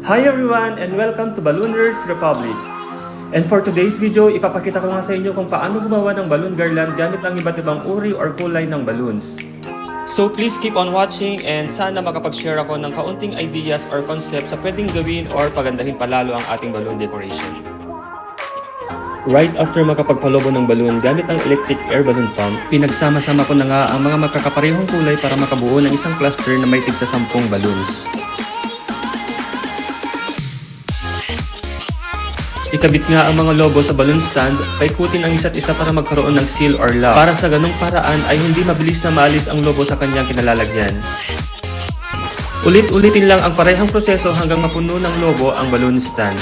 Hi everyone and welcome to Ballooners Republic. And for today's video, ipapakita ko nga sa inyo kung paano gumawa ng balloon garland gamit ang iba't ibang uri or kulay ng balloons. So please keep on watching and sana makapag-share ako ng kaunting ideas or concepts sa pwedeng gawin or pagandahin palalo ang ating balloon decoration. Right after makapagpalobo ng balloon gamit ang electric air balloon pump, pinagsama-sama ko na nga ang mga magkakaparehong kulay para makabuo ng isang cluster na may tigsa 10 balloons. Ikabit nga ang mga lobo sa balloon stand, paikutin ang isa't isa para magkaroon ng seal or lock. Para sa ganung paraan ay hindi mabilis na maalis ang lobo sa kanyang kinalalagyan. Ulit-ulitin lang ang parehang proseso hanggang mapuno ng lobo ang balloon stand.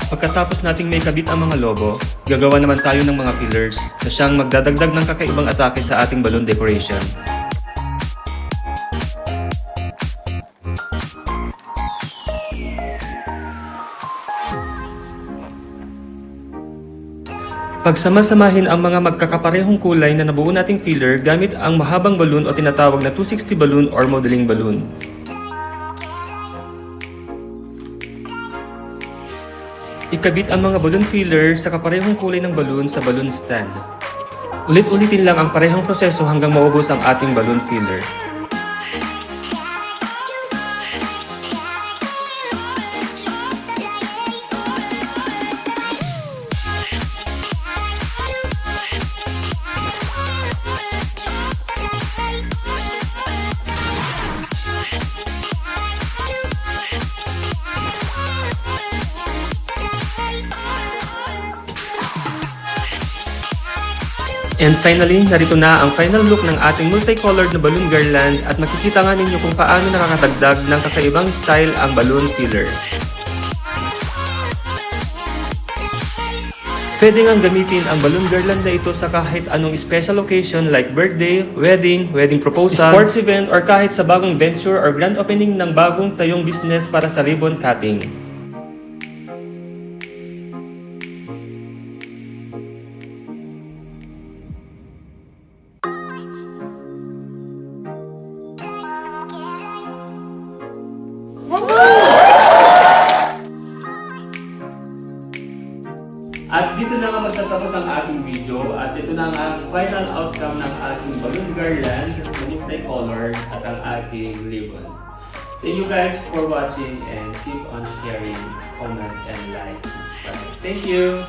Pagkatapos nating may kabit ang mga lobo, gagawa naman tayo ng mga fillers na siyang magdadagdag ng kakaibang atake sa ating balloon decoration. Pagsama-samahin ang mga magkakaparehong kulay na nabuo nating filler gamit ang mahabang balloon o tinatawag na 260 balloon or modeling balloon. Ikabit ang mga balloon filler sa kaparehong kulay ng balloon sa balloon stand. Ulit-ulitin lang ang parehong proseso hanggang maubos ang ating balloon filler. And finally, narito na ang final look ng ating multicolored na balloon garland at makikita nga ninyo kung paano nakakadagdag ng kakaibang style ang balloon filler. Pwede ngang gamitin ang balloon garland na ito sa kahit anong special occasion like birthday, wedding proposal, sports event, or kahit sa bagong venture or grand opening ng bagong tayong business para sa ribbon cutting. At dito na nga magtatapos ang ating video at ito na nga ang final outcome ng ating balloon garland, multicolored at ang ating ribbon. Thank you guys for watching and keep on sharing, comment, and like, subscribe. Thank you!